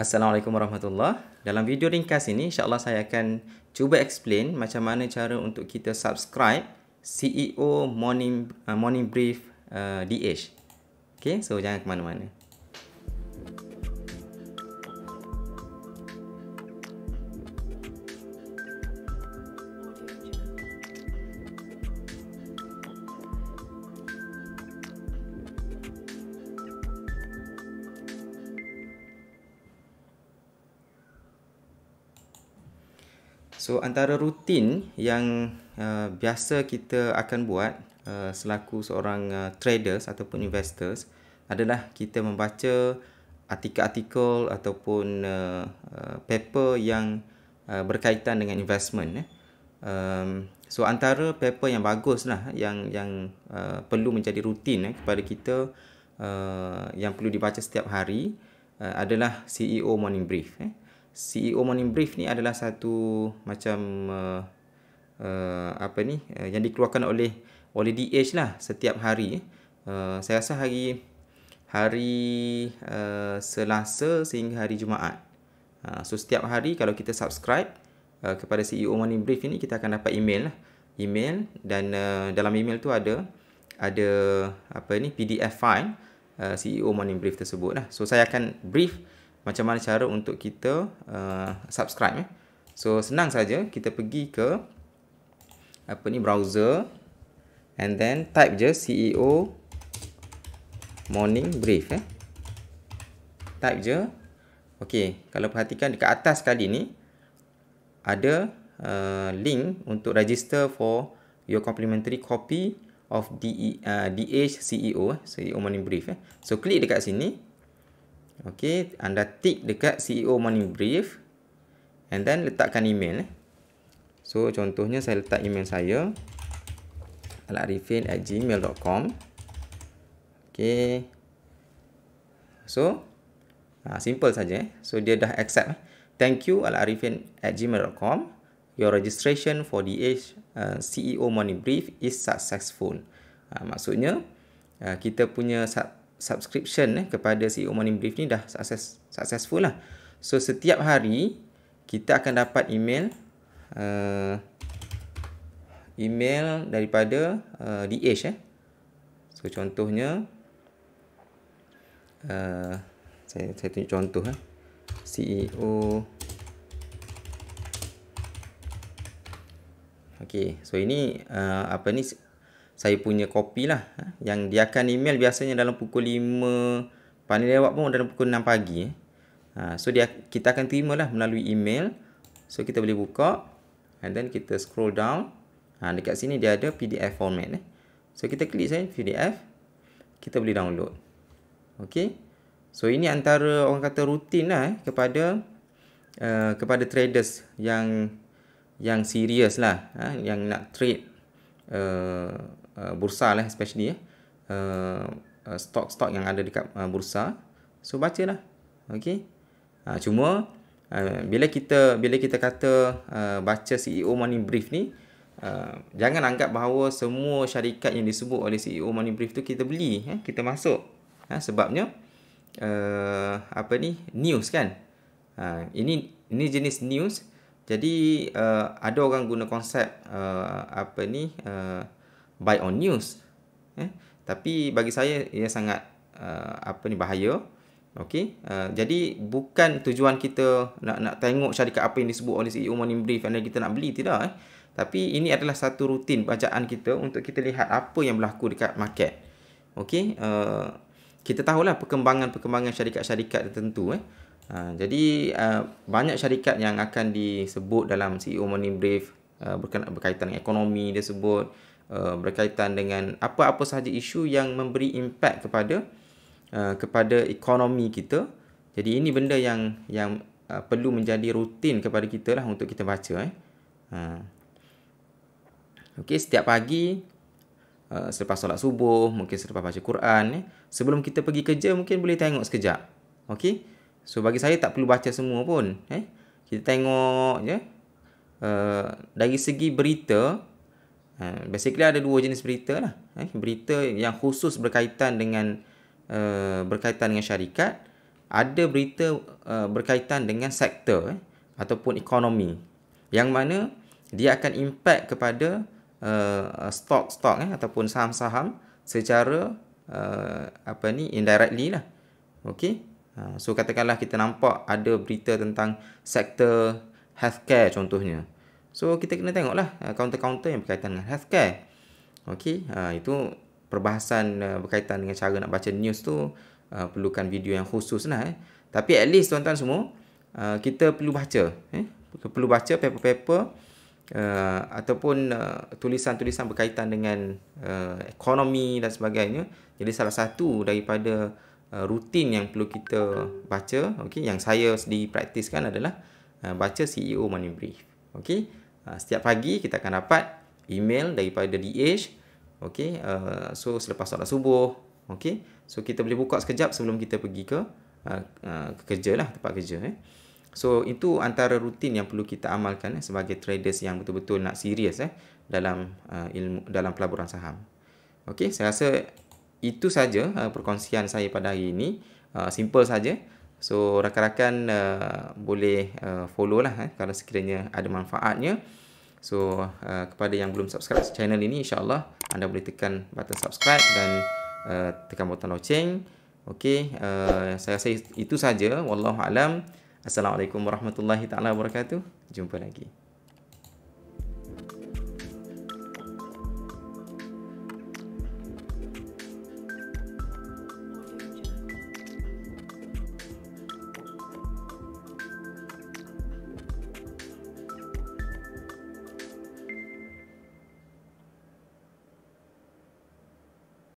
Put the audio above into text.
Assalamualaikum warahmatullahi. Dalam video ringkas ini, insyaAllah saya akan cuba explain macam mana cara untuk kita subscribe CEO Morning Brief DH. Okay, so jangan ke mana-mana. So, antara rutin yang biasa kita akan buat selaku seorang traders ataupun investors adalah kita membaca artikel-artikel ataupun paper yang berkaitan dengan investment. So, antara paper yang bagus lah, yang perlu menjadi rutin kepada kita, yang perlu dibaca setiap hari adalah CEO Morning Brief. CEO Morning Brief ni adalah satu macam yang dikeluarkan oleh DH lah setiap hari. Saya rasa hari Selasa sehingga hari Jumaat. So setiap hari kalau kita subscribe kepada CEO Morning Brief ini, kita akan dapat email dan dalam email tu ada PDF file CEO Morning Brief tersebut lah. So saya akan brief macam mana cara untuk kita subscribe. So senang saja, kita pergi ke browser and then type je CEO Morning Brief. Type je. Okey, kalau perhatikan dekat atas kali ni ada link untuk register for your complimentary copy of DH CEO Morning Brief. So klik dekat sini. Okey, anda tick dekat CEO Morning Brief and then letakkan email. So contohnya saya letak email saya alarifin@gmail.com. Okey. So simple saja. So dia dah accept. Thank you alarifin@gmail.com. Your registration for DH CEO Morning Brief is successful. Maksudnya kita punya subscription kepada CEO Morning Brief ni dah successful lah. So setiap hari kita akan dapat email daripada DH. So contohnya saya tunjuk contoh CEO. Okey, so ini saya punya kopi lah, yang dia akan email biasanya dalam pukul 5, paling lewat pun dalam pukul 6 pagi. So kita akan terima lah melalui email. So kita boleh buka and then kita scroll down. Dekat sini dia ada PDF format. So kita klik saja PDF, kita boleh download. Okay, so ini antara orang kata rutin lah kepada traders yang serius lah, yang nak trade bursa lah, especially stok-stok yang ada dekat bursa. So bacalah. Okey. Cuma bila kita kata baca CEO Morning Brief ni, jangan anggap bahawa semua syarikat yang disebut oleh CEO Morning Brief tu kita beli, kita masuk. Sebabnya news kan. Ini jenis news. Jadi ada orang guna konsep buy on news. Tapi bagi saya ia sangat bahaya. Okey. Jadi bukan tujuan kita nak tengok syarikat apa yang disebut oleh CEO Morning Brief dan kita nak beli, tidak. Tapi ini adalah satu rutin bacaan kita untuk kita lihat apa yang berlaku dekat market. Okey. Kita tahulah perkembangan syarikat-syarikat tertentu. Jadi banyak syarikat yang akan disebut dalam CEO Morning Brief berkaitan dengan ekonomi, dia sebut berkaitan dengan apa-apa sahaja isu yang memberi impak kepada ekonomi kita. Jadi ini benda yang perlu menjadi rutin kepada kita lah untuk kita baca. Okey, setiap pagi selepas solat subuh, mungkin selepas baca Quran, sebelum kita pergi kerja mungkin boleh tengok sekejap. Okey. So bagi saya tak perlu baca semua pun. Kita tengok je. Dari segi berita, basically ada dua jenis berita lah. Berita yang khusus berkaitan dengan syarikat. ada berita berkaitan dengan sektor ataupun ekonomi yang mana dia akan impact kepada stok-stok ataupun saham-saham secara indirectly lah. Okey. So katakanlah kita nampak ada berita tentang sektor healthcare contohnya. So kita kena tengoklah counter-counter yang berkaitan dengan healthcare. Okey, itu perbahasan berkaitan dengan cara nak baca news tu perlukan video yang khusus lah. Tapi at least tuan-tuan semua, kita perlu baca. Perlu baca paper-paper ataupun tulisan-tulisan berkaitan dengan ekonomi dan sebagainya. Jadi salah satu daripada rutin yang perlu kita baca, okey, yang saya sendiri praktiskan adalah baca CEO Money Brief. Okey, setiap pagi kita akan dapat email daripada DH. Okey, so selepas solat subuh, okey, so kita boleh buka sekejap sebelum kita pergi ke kerja lah, tempat kerja. So itu antara rutin yang perlu kita amalkan sebagai traders yang betul-betul nak serius dalam ilmu, dalam pelaburan saham. Okey, saya rasa itu saja perkongsian saya pada hari ini. Simple saja. So rakan-rakan boleh follow lah kalau sekiranya ada manfaatnya. So kepada yang belum subscribe channel ini, insya-Allah anda boleh tekan button subscribe dan tekan butang loceng. Okey, saya rasa itu saja. Wallahu alam. Assalamualaikum warahmatullahi taala wabarakatuh. Jumpa lagi.